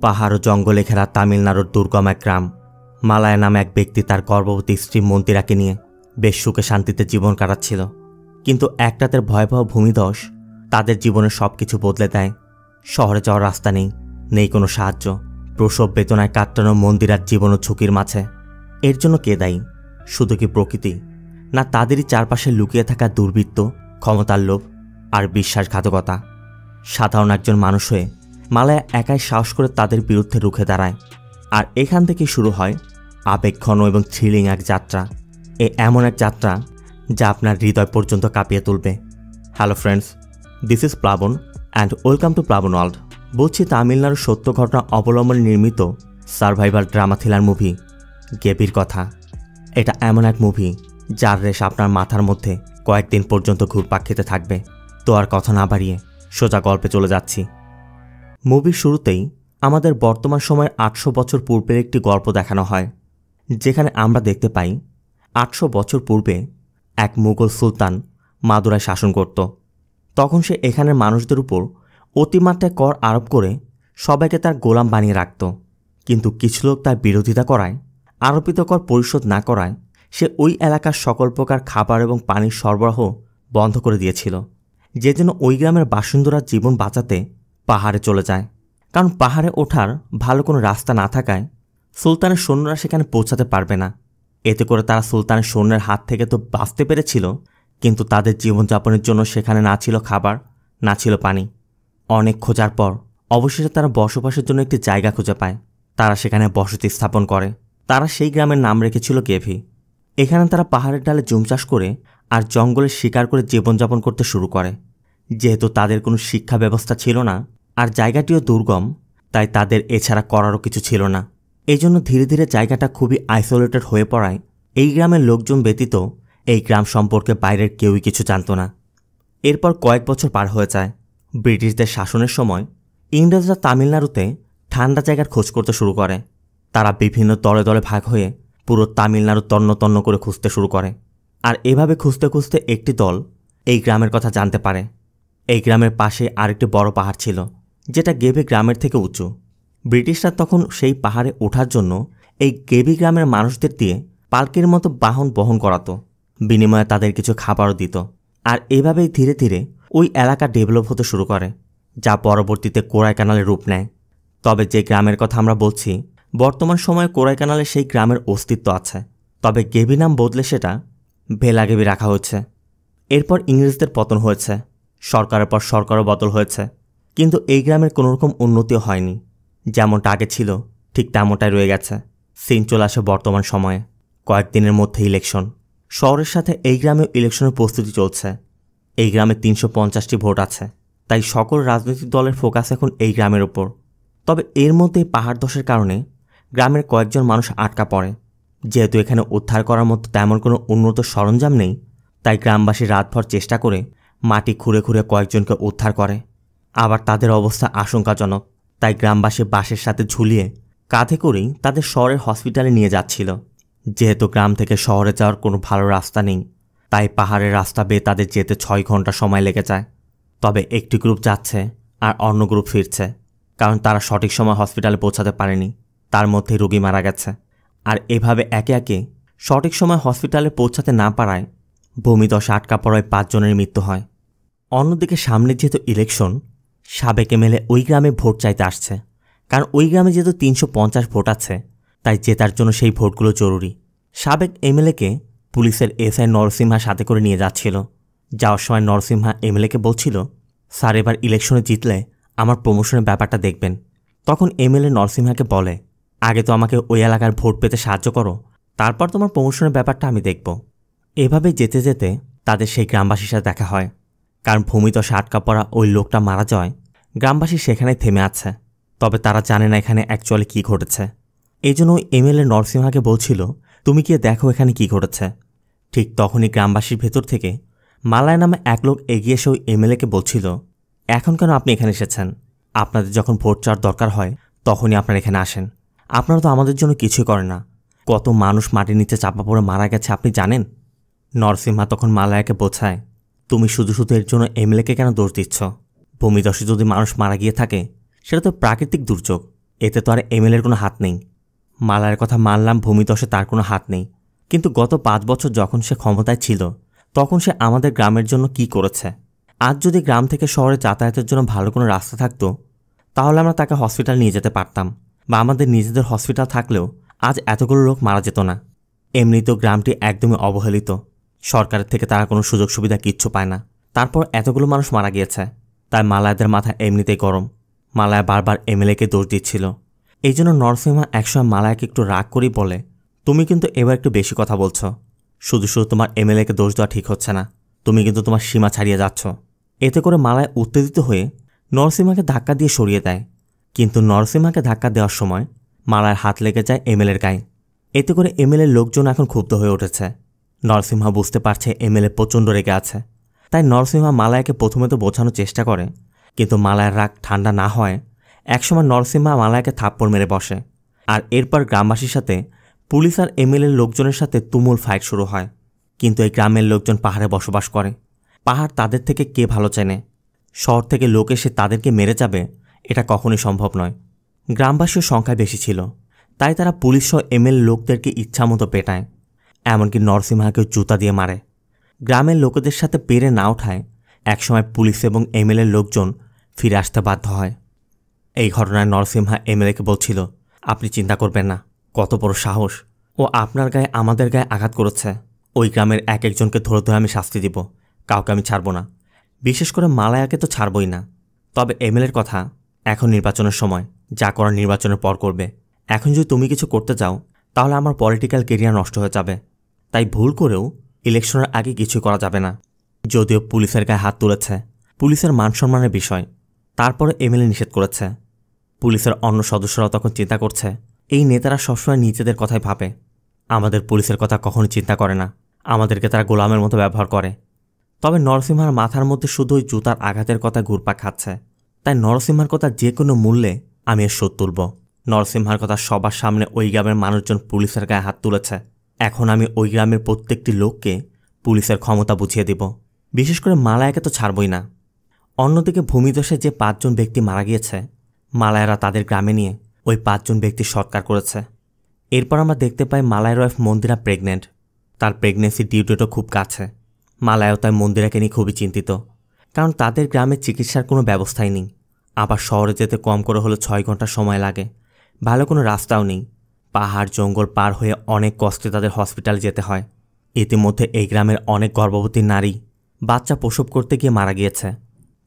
পাহাড় ও জঙ্গলে ঘেরা তামিলনাড়ুর দুর্গম এক গ্রাম মালায়া নামে এক ব্যক্তি তার গর্ভবতী স্ত্রী মন্দিরাকে নিয়ে বেশ সুখে শান্তিতে জীবন কাটাচ্ছিল। কিন্তু এক রাতের ভয়াবহ ভূমিধস তাদের জীবনের সবকিছু বদলে দেয়। শহরে যাওয়ার রাস্তা নেই, নেই কোনো সাহায্য। প্রসব বেদনায় কাটানো মন্দিরার জীবনও ঝুঁকির মাঝে। এর জন্য কে দায়ী? শুধু কি প্রকৃতি, না তাদেরই চারপাশে লুকিয়ে থাকা দুর্বৃত্ত, ক্ষমতার লোভ আর বিশ্বাসঘাতকতা? সাধারণ একজন মানুষ হয়ে মালায়া একাই সাহস করে তাদের বিরুদ্ধে রুখে দাঁড়ায়। আর এখান থেকে শুরু হয় আবেগঘন এবং থ্রিলিং এক যাত্রা। এমন এক যাত্রা যা আপনার হৃদয় পর্যন্ত কাঁপিয়ে তুলবে। হ্যালো ফ্রেন্ডস, দিস ইজ প্লাবন অ্যান্ড ওয়েলকাম টু প্লাবন ওয়ার্ল্ড। বলছি তামিলনাড়ুর সত্য ঘটনা অবলম্বনে নির্মিত সার্ভাইভাল ড্রামা থ্রিলার মুভি গেভির কথা। এটা এমন এক মুভি যার রেশ আপনার মাথার মধ্যে কয়েকদিন পর্যন্ত ঘুরপাক খেতে থাকবে। তো আর কথা না বাড়িয়ে সোজা গল্পে চলে যাচ্ছি। মুভির শুরুতেই আমাদের বর্তমান সময়ের 800 বছর পূর্বের একটি গল্প দেখানো হয়, যেখানে আমরা দেখতে পাই 800 বছর পূর্বে এক মুঘল সুলতান মাদুরায় শাসন করত। তখন সে এখানের মানুষদের উপর অতিমাত্রায় কর আরোপ করে সবাইকে তার গোলাম বানিয়ে রাখত। কিন্তু কিছু লোক তার বিরোধিতা করায়, আরোপিত কর পরিশোধ না করায় সে ওই এলাকার সকল প্রকার খাবার এবং পানির সরবরাহ বন্ধ করে দিয়েছিল, যে জন্য ওই গ্রামের বাসিন্দারা জীবন বাঁচাতে পাহাড়ে চলে যায়। কারণ পাহাড়ে ওঠার ভালো কোনো রাস্তা না থাকায় সুলতানের সৈন্যরা সেখানে পৌঁছাতে পারবে না। এতে করে তারা সুলতানের সৈন্যের হাত থেকে তো বাঁচতে পেরেছিল, কিন্তু তাদের জীবনযাপনের জন্য সেখানে না ছিল খাবার, না ছিল পানি। অনেক খোঁজার পর অবশেষে তারা বসবাসের জন্য একটি জায়গা খুঁজে পায়। তারা সেখানে বসতি স্থাপন করে। তারা সেই গ্রামের নাম রেখেছিল গেভি। এখানে তারা পাহাড়ের ডালে জুম চাষ করে আর জঙ্গলে শিকার করে জীবনযাপন করতে শুরু করে। যেহেতু তাদের কোনো শিক্ষা ব্যবস্থা ছিল না আর জায়গাটিও দুর্গম, তাই তাদের এছাড়া করারও কিছু ছিল না। এই জন্য ধীরে ধীরে জায়গাটা খুবই আইসোলেটেড হয়ে পড়ায় এই গ্রামের লোকজন ব্যতীত এই গ্রাম সম্পর্কে বাইরের কেউই কিছু জানত না। এরপর কয়েক বছর পার হয়ে যায়। ব্রিটিশদের শাসনের সময় ইংরেজরা তামিলনাড়ুতে ঠান্ডা জায়গার খোঁজ করতে শুরু করে। তারা বিভিন্ন দলে দলে ভাগ হয়ে পুরো তামিলনাড়ু তন্ন তন্ন করে খুঁজতে শুরু করে। আর এভাবে খুঁজতে খুঁজতে একটি দল এই গ্রামের কথা জানতে পারে। এই গ্রামের পাশে আরেকটি বড় পাহাড় ছিল, যেটা গেভি গ্রামের থেকে উঁচু। ব্রিটিশরা তখন সেই পাহাড়ে ওঠার জন্য এই গেভি গ্রামের মানুষদের দিয়ে পালকির মতো বাহন বহন করাতো, বিনিময়ে তাদের কিছু খাবারও দিত। আর এভাবেই ধীরে ধীরে ওই এলাকা ডেভেলপ হতে শুরু করে, যা পরবর্তীতে কোরাইকানালের রূপ নেয়। তবে যে গ্রামের কথা আমরা বলছি, বর্তমান সময়ে কোরাইকানালে সেই গ্রামের অস্তিত্ব আছে, তবে গেভি নাম বদলে সেটা ভেলাগেভি রাখা হয়েছে। এরপর ইংরেজদের পতন হয়েছে, সরকারের পর সরকারও বদল হয়েছে, কিন্তু এই গ্রামের কোনোরকম উন্নতিও হয়নি। যেমনটা আগে ছিল ঠিক তেমনটাই রয়ে গেছে। সিন চলে আসে বর্তমান সময়ে। কয়েকদিনের মধ্যে ইলেকশন। শহরের সাথে এই গ্রামেও ইলেকশনের প্রস্তুতি চলছে। এই গ্রামে 350টি ভোট আছে, তাই সকল রাজনৈতিক দলের ফোকাস এখন এই গ্রামের ওপর। তবে এর মধ্যে পাহাড় ধসের কারণে গ্রামের কয়েকজন মানুষ আটকা পড়ে। যেহেতু এখানে উদ্ধার করার মতো তেমন কোনো উন্নত সরঞ্জাম নেই, তাই গ্রামবাসী রাতভর চেষ্টা করে মাটি খুঁড়ে খুঁড়ে কয়েকজনকে উদ্ধার করে। আবার তাদের অবস্থা আশঙ্কাজনক, তাই গ্রামবাসী বাঁশের সাথে ঝুলিয়ে কাঁধে করেই তাদের শহরের হসপিটালে নিয়ে যাচ্ছিল। যেহেতু গ্রাম থেকে শহরে যাওয়ার কোনো ভালো রাস্তা নেই, তাই পাহাড়ের রাস্তা বেয়ে তাদের যেতে 6 ঘন্টা সময় লেগে যায়। তবে একটি গ্রুপ যাচ্ছে আর অন্য গ্রুপ ফিরছে, কারণ তারা সঠিক সময় হসপিটালে পৌঁছাতে পারেনি। তার মধ্যে রোগী মারা গেছে। আর এভাবে একে একে সঠিক সময় হসপিটালে পৌঁছাতে না পারায় ভূমিধসে আটকা পড়ায় 5 জনের মৃত্যু হয়। অন্যদিকে সামনে যেহেতু ইলেকশন, সাবেক এমএলএ ওই গ্রামে ভোট চাইতে আসছে। কারণ ওই গ্রামে যেহেতু 350 ভোট আছে, তাই জেতার জন্য সেই ভোটগুলো জরুরি। সাবেক এমএলএকে পুলিশের এসআই নরসিংহা সাথে করে নিয়ে যাচ্ছিল। যাওয়ার সময় নরসিংহা এমএলএকে বলছিল, স্যার এবার ইলেকশনে জিতলে আমার প্রমোশনের ব্যাপারটা দেখবেন। তখন এমএলএ নরসিংহাকে বলে, আগে তো আমাকে ওই এলাকার ভোট পেতে সাহায্য করো, তারপর তোমার প্রমোশনের ব্যাপারটা আমি দেখব। এভাবে যেতে যেতে তাদের সেই গ্রামবাসীর সাথে দেখা হয়। কারণ ভূমিধসে আটকা পড়া ওই লোকটা মারা যাওয়ায় গ্রামবাসী সেখানে থেমে আছে। তবে তারা জানে না এখানে অ্যাকচুয়ালি কী ঘটেছে। এই জন্য এমএলএ নরসিংহাকে বলছিল, তুমি গিয়ে দেখো এখানে কী ঘটেছে। ঠিক তখনই গ্রামবাসীর ভেতর থেকে মালায়া নামে এক লোক এগিয়ে এসে ওই এমএলএকে বলছিল, এখন কেন আপনি এখানে এসেছেন? আপনাদের যখন ভোট চাওয়ার দরকার হয় তখনই আপনারা এখানে আসেন। আপনারা তো আমাদের জন্য কিছুই করেন না। কত মানুষ মাটির নিচে চাপা পড়ে মারা গেছে আপনি জানেন? নরসিংহা তখন মালায়াকে বোঝায়, তুমি শুধু শুধু এর জন্য এমএলএকে কেন দোষ দিচ্ছ? ভূমিধসে যদি মানুষ মারা গিয়ে থাকে সেটা তো প্রাকৃতিক দুর্যোগ, এতে তো আর এমএলএর কোনো হাত নেই। মালায়ের কথা মানলাম ভূমিধসে তার কোনো হাত নেই, কিন্তু গত 5 বছর যখন সে ক্ষমতায় ছিল তখন সে আমাদের গ্রামের জন্য কি করেছে? আজ যদি গ্রাম থেকে শহরে যাতায়াতের জন্য ভালো কোনো রাস্তা থাকতো তাহলে আমরা তাকে হসপিটাল নিয়ে যেতে পারতাম, বা আমাদের নিজেদের হসপিটাল থাকলেও আজ এতগুলো লোক মারা যেত না। এমনিতেও গ্রামটি একদমই অবহেলিত, সরকারের থেকে তারা কোনো সুযোগ সুবিধা কিচ্ছু পায় না, তারপর এতগুলো মানুষ মারা গিয়েছে। তাই মালায়াদের মাথা এমনিতেই গরম। মালায়া বারবার এমএলএকে দোষ দিচ্ছিল। এই জন্য নরসিংহা একসময় মালায়াকে একটু রাগ করেই বলে, তুমি কিন্তু এবার একটু বেশি কথা বলছো, শুধু শুধু তোমার এমএলএকে দোষ দেওয়া ঠিক হচ্ছে না, তুমি কিন্তু তোমার সীমা ছাড়িয়ে যাচ্ছ। এতে করে মালায়া উত্তেজিত হয়ে নরসিংহাকে ধাক্কা দিয়ে সরিয়ে দেয়, কিন্তু নরসিংহাকে ধাক্কা দেওয়ার সময় মালায়ার হাত লেগে যায় এমএলএর গায়ে। এতে করে এমএলএর লোকজন এখন ক্ষুব্ধ হয়ে উঠেছে। নরসিংহা বুঝতে পারছে এমএলএ প্রচণ্ড রেগে আছে, তাই নরসিংহা মালায়াকে প্রথমে তো বোঝানোর চেষ্টা করে, কিন্তু মালায়ার রাগ ঠান্ডা না হয় একসময় নরসিংহা মালায়াকে থাপ্পড় মেরে বসে। আর এরপর গ্রামবাসীর সাথে পুলিশ আর এমএলএর লোকজনের সাথে তুমুল ফাইট শুরু হয়। কিন্তু এই গ্রামের লোকজন পাহাড়ে বসবাস করে, পাহাড় তাদের থেকে কে ভালো চেনে? শহর থেকে লোক এসে তাদেরকে মেরে যাবে এটা কখনোই সম্ভব নয়। গ্রামবাসীর সংখ্যা বেশি ছিল, তাই তারা পুলিশ সহ এমএলএ লোকদেরকে ইচ্ছামতো পেটায়, এমনকি নরসিংহাকেও জুতা দিয়ে মারে। গ্রামের লোকেদের সাথে পেরে না ওঠায় একসময় পুলিশ এবং এমএলএর লোকজন ফিরে আসতে বাধ্য হয়। এই ঘটনায় নরসিংহা এমএলএকে বলছিল, আপনি চিন্তা করবেন না, কত বড় সাহস, ও আপনার গায়ে আমাদের গায়ে আঘাত করেছে। ওই গ্রামের এক একজনকে ধরে ধরে আমি শাস্তি দিব, কাউকে আমি ছাড়ব না, বিশেষ করে মালায়াকে তো ছাড়বই না। তবে এমএলএর কথা, এখন নির্বাচনের সময়, যা করার নির্বাচনের পর করবে। এখন যদি তুমি কিছু করতে চাও তাহলে আমার পলিটিক্যাল কেরিয়ার নষ্ট হয়ে যাবে, তাই ভুল করেও ইলেকশনের আগে কিছু করা যাবে না। যদিও পুলিশের গায়ে হাত তুলেছে, পুলিশের মান সম্মানের বিষয়, তারপরে এমএলএ নিষেধ করেছে। পুলিশের অন্য সদস্যরাও তখন চিন্তা করছে, এই নেতারা সবসময় নিজেদের কথাই ভাবে, আমাদের পুলিশের কথা কখনো চিন্তা করে না, আমাদেরকে তারা গোলামের মতো ব্যবহার করে। তবে নরসিংহার মাথার মধ্যে শুধু ওই জুতার আঘাতের কথা ঘুরপাক খাচ্ছে, তাই নরসিংহার কথা যে কোনো মূল্যে আমি এর শোধ তুলব। নরসিংহার কথা সবার সামনে ওই গ্রামের মানুষজন পুলিশের গায়ে হাত তুলেছে, এখন আমি ওই গ্রামের প্রত্যেকটি লোককে পুলিশের ক্ষমতা বুঝিয়ে দিব, বিশেষ করে মালায়াকে তো ছাড়বই না। অন্যদিকে ভূমিধসে যে 5 জন ব্যক্তি মারা গিয়েছে, মালায়ারা তাদের গ্রামে নিয়ে ওই 5 জন ব্যক্তি সৎকার করেছে। এরপর আমরা দেখতে পাই মালায়ার ওয়াইফ মন্দিরা প্রেগনেন্ট, তার প্রেগনেন্সি ডিউ ডেটও খুব কাছে। মালায়াও তাই মন্দিরাকে নিয়ে খুবই চিন্তিত, কারণ তাদের গ্রামে চিকিৎসার কোনো ব্যবস্থাই নেই, আবার শহরে যেতে কম করে হলে 6 ঘন্টা সময় লাগে, ভালো কোনো রাস্তাও নেই, পাহাড় জঙ্গল পার হয়ে অনেক কষ্টে তাদের হসপিটালে যেতে হয়। ইতিমধ্যে এই গ্রামের অনেক গর্ভবতী নারী বাচ্চা প্রসব করতে গিয়ে মারা গিয়েছে,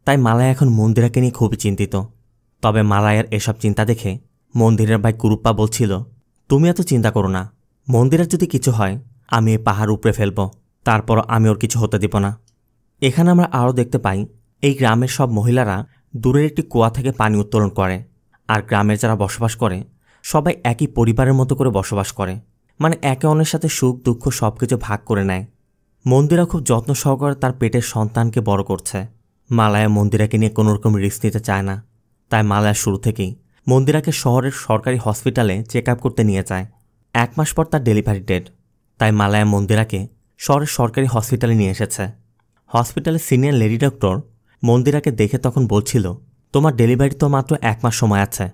তাই মালায়া এখন মন্দিরাকে নিয়ে খুবই চিন্তিত। তবে মালায়ার এসব চিন্তা দেখে মন্দিরের ভাই কুরুপ্পা বলছিল, তুমি এত চিন্তা করো না, মন্দিরের যদি কিছু হয় আমি এই পাহাড় উপড়ে ফেলব, তারপর আমি ওর কিছু হতে দিব না। এখানে আমরা আরও দেখতে পাই এই গ্রামের সব মহিলারা দূরের একটি কুয়া থেকে পানি উত্তোলন করে, আর গ্রামের যারা বসবাস করে সবাই একই পরিবারের মতো করে বসবাস করে, মানে একে অন্যের সাথে সুখ দুঃখ সব কিছু ভাগ করে নেয়। মন্দিরা খুব যত্ন সহকারে তার পেটের সন্তানকে বড় করছে। মালায়া মন্দিরাকে নিয়ে কোনোরকম রিস্ক নিতে চায় না, তাই মালায়া শুরু থেকেই মন্দিরাকে শহরের সরকারি হসপিটালে চেক আপ করতে নিয়ে যায়। 1 মাস পর তার ডেলিভারি ডেট, তাই মালায়া মন্দিরাকে শহরের সরকারি হসপিটালে নিয়ে এসেছে। হসপিটালের সিনিয়র লেডি ডক্টর মন্দিরাকে দেখে তখন বলছিল, তোমার ডেলিভারি তো মাত্র 1 মাস সময় আছে,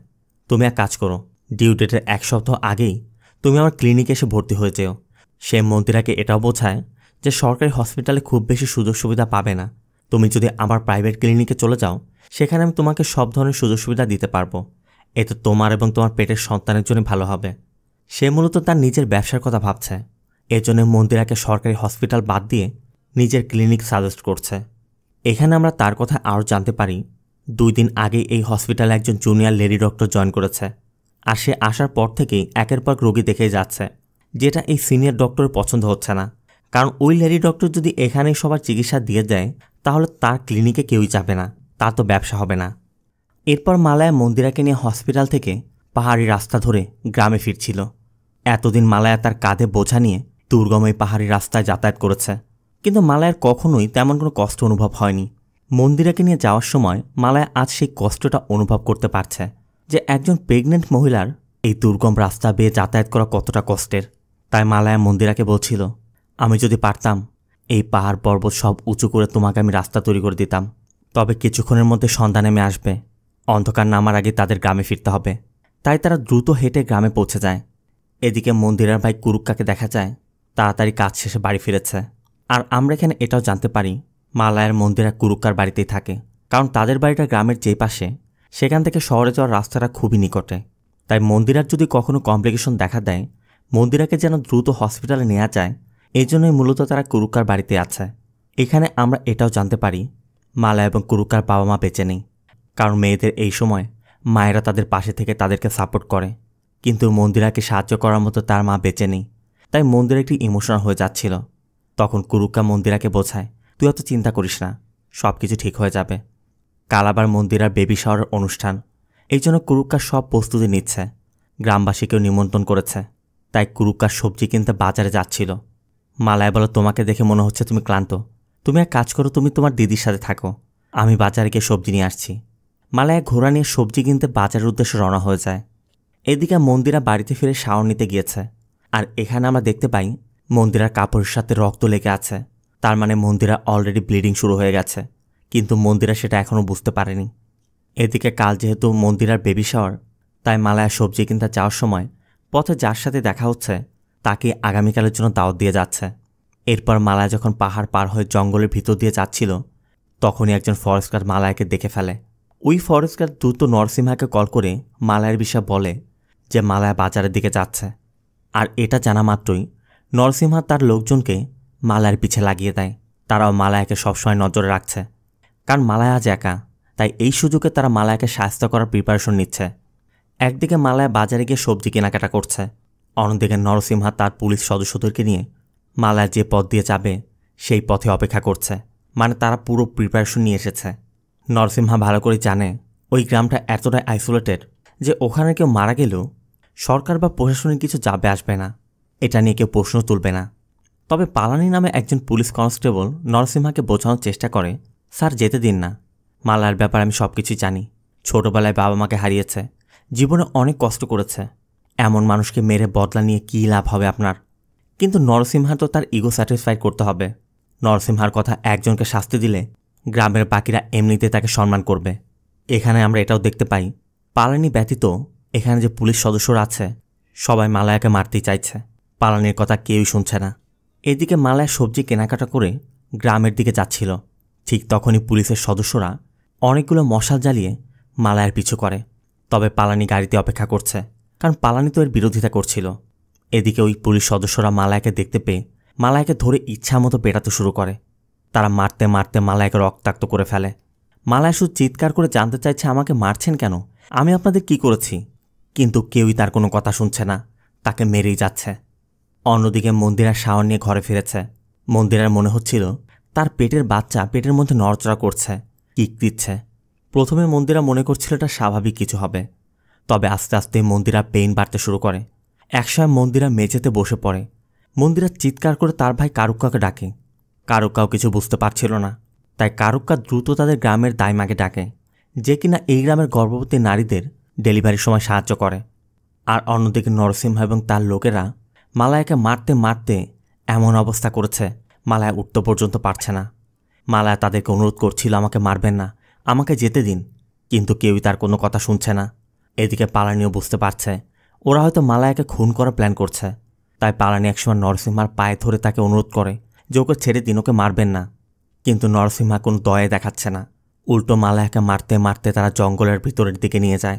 তুমি এক কাজ করো, ডিউ ডেটের 1 সপ্তাহ আগেই তুমি আমার ক্লিনিকে এসে ভর্তি হয়ে যেও। সে মন্দিরাকে এটাও বোঝায় যে সরকারি হসপিটালে খুব বেশি সুযোগ সুবিধা পাবে না, তুমি যদি আমার প্রাইভেট ক্লিনিকে চলে যাও সেখানে আমি তোমাকে সব ধরনের সুযোগ সুবিধা দিতে পারবো, এতে তোমার এবং তোমার পেটের সন্তানের জন্য ভালো হবে। সে মূলত তার নিজের ব্যবসার কথা ভাবছে, এজন্য মন্দিরাকে সরকারি হসপিটাল বাদ দিয়ে নিজের ক্লিনিক সাজেস্ট করছে। এখানে আমরা তার কথা আরও জানতে পারি, 2 দিন আগে এই হসপিটালে একজন জুনিয়র লেডি ডক্টর জয়েন করেছে, আর সে আসার পর থেকেই একের পর রোগী দেখেই যাচ্ছে, যেটা এই সিনিয়র ডক্টরের পছন্দ হচ্ছে না, কারণ ওই লেডি ডক্টর যদি এখানেই সবার চিকিৎসা দিয়ে দেয় তাহলে তার ক্লিনিকে কেউই যাবে না, তার তো ব্যবসা হবে না। এরপর মালায়া মন্দিরাকে নিয়ে হসপিটাল থেকে পাহাড়ি রাস্তা ধরে গ্রামে ফিরছিল। এতদিন মালায়া তার কাঁধে বোঝা নিয়ে দুর্গম এই পাহাড়ি রাস্তায় যাতায়াত করেছে, কিন্তু মালায়ার কখনোই তেমন কোনো কষ্ট অনুভব হয়নি। মন্দিরাকে নিয়ে যাওয়ার সময় মালায়া আজ সেই কষ্টটা অনুভব করতে পারছে যে একজন প্রেগনেন্ট মহিলার এই দুর্গম রাস্তা বেয়ে যাতায়াত করা কতটা কষ্টের। তাই মালায়া মন্দিরাকে বলছিল, আমি যদি পারতাম এই পাহাড় পর্বত সব উঁচু করে তোমাকে আমি রাস্তা তৈরি করে দিতাম, তবে কিছুক্ষণের মধ্যে সন্ধ্যা নেমে আসবে, অন্ধকার নামার আগে তাদের গ্রামে ফিরতে হবে, তাই তারা দ্রুত হেঁটে গ্রামে পৌঁছে যায়। এদিকে মন্দিরার ভাই কুরুক্কাকে দেখা যায় তাড়াতাড়ি কাজ শেষে বাড়ি ফিরেছে। আর আমরা এখানে এটাও জানতে পারি মালায়ার মন্দিরা কুরুক্কার বাড়িতেই থাকে, কারণ তাদের বাড়িটা গ্রামের যেই পাশে, সেখান থেকে শহরে যাওয়ার রাস্তাটা খুবই নিকটে। তাই মন্দিরার যদি কখনো কমপ্লিকেশন দেখা দেয়, মন্দিরাকে যেন দ্রুত হসপিটালে নেওয়া যায়, এই জন্যই মূলত তারা কুরুক্কার বাড়িতে আছে। এখানে আমরা এটাও জানতে পারি মালা এবং কুরুক্কার বাবা মা বেঁচে নেই, কারণ মেয়েদের এই সময় মায়েরা তাদের পাশে থেকে তাদেরকে সাপোর্ট করে, কিন্তু মন্দিরাকে সাহায্য করার মতো তার মা বেঁচে নেই। তাই মন্দিরা একটি ইমোশনাল হয়ে যাচ্ছিল। তখন কুরুক্কা মন্দিরাকে বোঝায়, তুই অত চিন্তা করিস না, সব কিছু ঠিক হয়ে যাবে। কাল আবার মন্দিরার বেবি শাওয়ারের অনুষ্ঠান, এই জন্য কুরুক্কা সব প্রস্তুতি নিচ্ছে। গ্রামবাসীকেও নিমন্ত্রণ করেছে, তাই কুরুক্কার সবজি কিনতে বাজারে যাচ্ছিল। মালায় বলো, তোমাকে দেখে মনে হচ্ছে তুমি ক্লান্ত, তুমি এক কাজ করো, তুমি তোমার দিদির সাথে থাকো, আমি বাজারে গিয়ে সবজি নিয়ে আসছি। মালায় ঘোড়া নিয়ে সবজি কিনতে বাজারের উদ্দেশ্যে রওনা হয়ে যায়। এদিকে মন্দিরা বাড়িতে ফিরে শাওয়ার নিতে গিয়েছে। আর এখানে আমরা দেখতে পাই মন্দিরার কাপড়ের সাথে রক্ত লেগে আছে, তার মানে মন্দিরা অলরেডি ব্লিডিং শুরু হয়ে গেছে, কিন্তু মন্দিরা সেটা এখনও বুঝতে পারেনি। এদিকে কাল যেহেতু মন্দিরার বেবি শাওয়ার, তাই মালায়া সবজি কিনতে যাওয়ার সময় পথে যার সাথে দেখা হচ্ছে তাকে আগামীকালের জন্য দাওয়াত দিয়ে যাচ্ছে। এরপর মালায়া যখন পাহাড় পার হয়ে জঙ্গলের ভিতর দিয়ে যাচ্ছিল, তখনই একজন ফরেস্ট গার্ড মালায়াকে দেখে ফেলে। ওই ফরেস্ট গার্ড দ্রুত নরসিংহাকে কল করে মালায়ার বিষয়ে বলে যে মালায়া বাজারের দিকে যাচ্ছে। আর এটা জানা মাত্রই নরসিংহা তার লোকজনকে মালায়ার পিছে লাগিয়ে দেয়। তারাও মালায়াকে সবসময় নজরে রাখছে, কারণ মালায়া আজ একা, তাই এই সুযোগে তারা মালায়াকে সাহায্য করার প্রিপারেশন নিচ্ছে। একদিকে মালায়া বাজারে গিয়ে সবজি কেনাকাটা করছে, অন্যদিকে নরসিংহা তার পুলিশ সদস্যদেরকে নিয়ে মালায়া যে পথ দিয়ে যাবে সেই পথে অপেক্ষা করছে, মানে তারা পুরো প্রিপারেশন নিয়ে এসেছে। নরসিংহা ভালো করে জানে ওই গ্রামটা এতটাই আইসোলেটেড যে ওখানে কেউ মারা গেলেও সরকার বা প্রশাসনের কিছু যাবে আসবে না, এটা নিয়ে কেউ প্রশ্ন তুলবে না। তবে পালানি নামে একজন পুলিশ কনস্টেবল নরসিংহাকে বোঝানোর চেষ্টা করে, স্যার যেতে দিন না, মালার ব্যাপারে আমি সব কিছুই জানি। ছোটবেলায় বাবা মাকে হারিয়েছে, জীবনে অনেক কষ্ট করেছে, এমন মানুষকে মেরে বদলা নিয়ে কী লাভ হবে আপনার? কিন্তু নরসিংহার তো তার ইগো স্যাটিসফাই করতে হবে। নরসিংহার কথা একজনকে শাস্তি দিলে গ্রামের বাকিরা এমনিতে তাকে সম্মান করবে। এখানে আমরা এটাও দেখতে পাই পালানি ব্যতীত এখানে যে পুলিশ সদস্যরা আছে সবাই মালায়াকে মারতেই চাইছে, পালানির কথা কেউই শুনছে না। এদিকে মালায়া সবজি কেনাকাটা করে গ্রামের দিকে যাচ্ছিল, ঠিক তখনই পুলিশের সদস্যরা অনেকগুলো মশাল জ্বালিয়ে মালায়ার পিছু করে। তবে পালানি গাড়িতে অপেক্ষা করছে, কারণ পালানি তো এর বিরোধিতা করছিল। এদিকে ওই পুলিশ সদস্যরা মালায়াকে দেখতে পেয়ে মালায়াকে ধরে ইচ্ছা মতো পেটাতে শুরু করে। তারা মারতে মারতে মালায়াকে রক্তাক্ত করে ফেলে। মালায়া শুধু চিৎকার করে জানতে চাইছে, আমাকে মারছেন কেন, আমি আপনাদের কি করেছি? কিন্তু কেউই তার কোনো কথা শুনছে না, তাকে মেরেই যাচ্ছে। অন্যদিকে মন্দিরা শাওয়ার নিয়ে ঘরে ফিরেছে। মন্দিরার মনে হচ্ছিল তার পেটের বাচ্চা পেটের মধ্যে নড়চড়া করছে, কিক দিচ্ছে। প্রথমে মন্দিরা মনে করছিল এটা স্বাভাবিক কিছু হবে, তবে আস্তে আস্তে মন্দিরা পেইন বাড়তে শুরু করে। একসময় মন্দিরা মেঝেতে বসে পড়ে। মন্দিরা চিৎকার করে তার ভাই কারুক্কাকে ডাকে। কারুক্কাও কিছু বুঝতে পারছিল না, তাই কারুক্কা দ্রুত তাদের গ্রামের দাইমাকে ডাকে, যে কিনা এই গ্রামের গর্ভবতী নারীদের ডেলিভারির সময় সাহায্য করে। আর অন্যদিকে নরসিংহ এবং তার লোকেরা মালায়াকে মারতে মারতে এমন অবস্থা করেছে মালায়া উঠতে পর্যন্ত পারছে না। মালায়া তাদেরকে অনুরোধ করছিল, আমাকে মারবেন না, আমাকে যেতে দিন, কিন্তু কেউই তার কোনো কথা শুনছে না। এদিকে পালানিও বুঝতে পারছে ওরা হয়তো মালায়াকে খুন করার প্ল্যান করছে, তাই পালানি একসময় নরসিংহার পায়ে ধরে তাকে অনুরোধ করে যে ওকে ছেড়ে দিন, ওকে মারবেন না। কিন্তু নরসিংহা কোনো দয়া দেখাচ্ছে না, উল্টো মালায়াকে মারতে মারতে তারা জঙ্গলের ভিতরের দিকে নিয়ে যায়।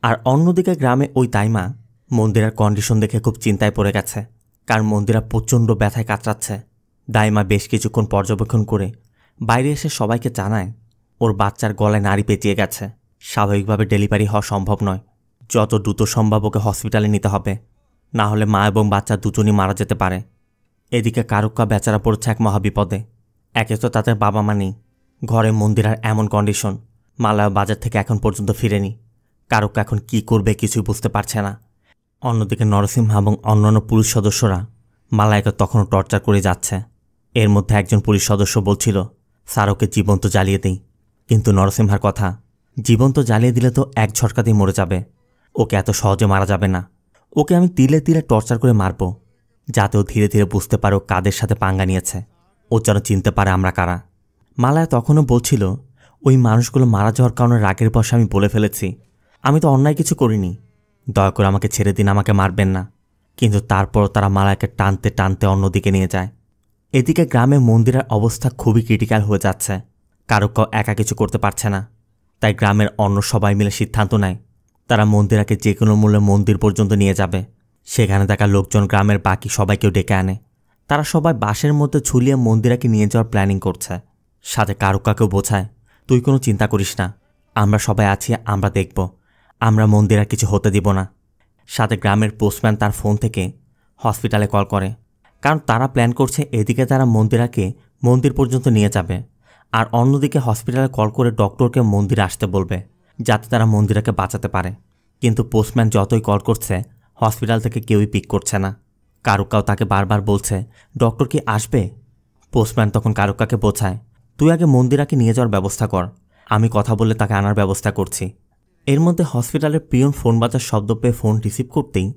আর অন্যদিকে গ্রামে ওই দাইমা মন্দিরার কন্ডিশন দেখে খুব চিন্তায় পড়ে গেছে, কারণ মন্দিরা প্রচণ্ড ব্যথায় কাতরাচ্ছে। দাইমা বেশ কিছুক্ষণ পর্যবেক্ষণ করে বাইরে এসে সবাইকে জানায় ওর বাচ্চার গলায় নাড়ি পেঁচিয়ে গেছে, স্বাভাবিকভাবে ডেলিভারি হওয়া সম্ভব নয়, যত দ্রুত সম্ভব ওকে হসপিটালে নিতে হবে, না হলে মা এবং বাচ্চা দুজনই মারা যেতে পারে। এদিকে কারুক্কা বেচারা পড়ছে এক মহাবিপদে। একে তো তাদের বাবা মা নেই, ঘরে মন্দিরার এমন কন্ডিশন, মালায়া বাজার থেকে এখন পর্যন্ত ফিরেনি। কারুক্কা এখন কি করবে কিছুই বুঝতে পারছে না। অন্যদিকে নরসিংহ এবং অন্যান্য পুলিশ সদস্যরা মালায়াকে তখনও টর্চার করে যাচ্ছে। এর মধ্যে একজন পুলিশ সদস্য বলছিল, স্যার ওকে জীবন্ত জ্বালিয়ে দিই। কিন্তু নরসিংহার কথা, জীবন্ত জ্বালিয়ে দিলে তো এক ঝটকাতেই মরে যাবে, ওকে এত সহজে মারা যাবে না, ওকে আমি তিলে তিলে টর্চার করে মারব, যাতে ও ধীরে ধীরে বুঝতে পারে ও কাদের সাথে পাঙ্গা নিয়েছে, ও যেন চিনতে পারে আমরা কারা। মালায়া তখনও বলছিল, ওই মানুষগুলো মারা যাওয়ার কারণে রাগের বশে আমি বলে ফেলেছি, আমি তো অন্যায় কিছু করিনি, দয়া করে আমাকে ছেড়ে দিন, আমাকে মারবেন না। কিন্তু তারপরও তারা মালায়াকে টানতে টানতে অন্যদিকে নিয়ে যায়। এদিকে গ্রামে মন্দিরের অবস্থা খুবই ক্রিটিক্যাল হয়ে যাচ্ছে। কারো কেউ একা কিছু করতে পারছে না। তাই গ্রামের অন্য সবাই মিলে সিদ্ধান্ত নেয় তারা মন্দিরাকে যে কোনো মূল্যে মন্দির পর্যন্ত নিয়ে যাবে। সেখানে থাকা লোকজন গ্রামের বাকি সবাইকেও ডেকে আনে। তারা সবাই বাঁশের মধ্যে ঝুলিয়ে মন্দিরাকে নিয়ে যাওয়ার প্ল্যানিং করছে। সাথে কারুকাকেও বোঝায়, তুই কোনো চিন্তা করিস না, আমরা সবাই আছি, আমরা দেখব, আমরা মন্দিরা কিছু হতে দিব না। সাথে গ্রামের পোস্টম্যান তার ফোন থেকে হসপিটালে কল করে, কারণ তারা প্ল্যান করছে এদিকে তারা মন্দিরাকে মন্দির পর্যন্ত নিয়ে যাবে, আর অন্যদিকে হসপিটালে কল করে ডক্টরকে মন্দিরে আসতে বলবে যাতে তারা মন্দিরাকে বাঁচাতে পারে। কিন্তু পোস্টম্যান যতই কল করছে হসপিটাল থেকে কেউই পিক করছে না। কারুকাও তাকে বারবার বলছে ডক্টর কি আসবে। পোস্টম্যান তখন কারুকাকে বোঝায়, তুই আগে মন্দিরাকে নিয়ে যাওয়ার ব্যবস্থা কর, আমি কথা বলে তাকে আনার ব্যবস্থা করছি। এর মধ্যে হসপিটালের পিয়ন ফোন বাজার শব্দ পেয়ে ফোন রিসিভ করতেই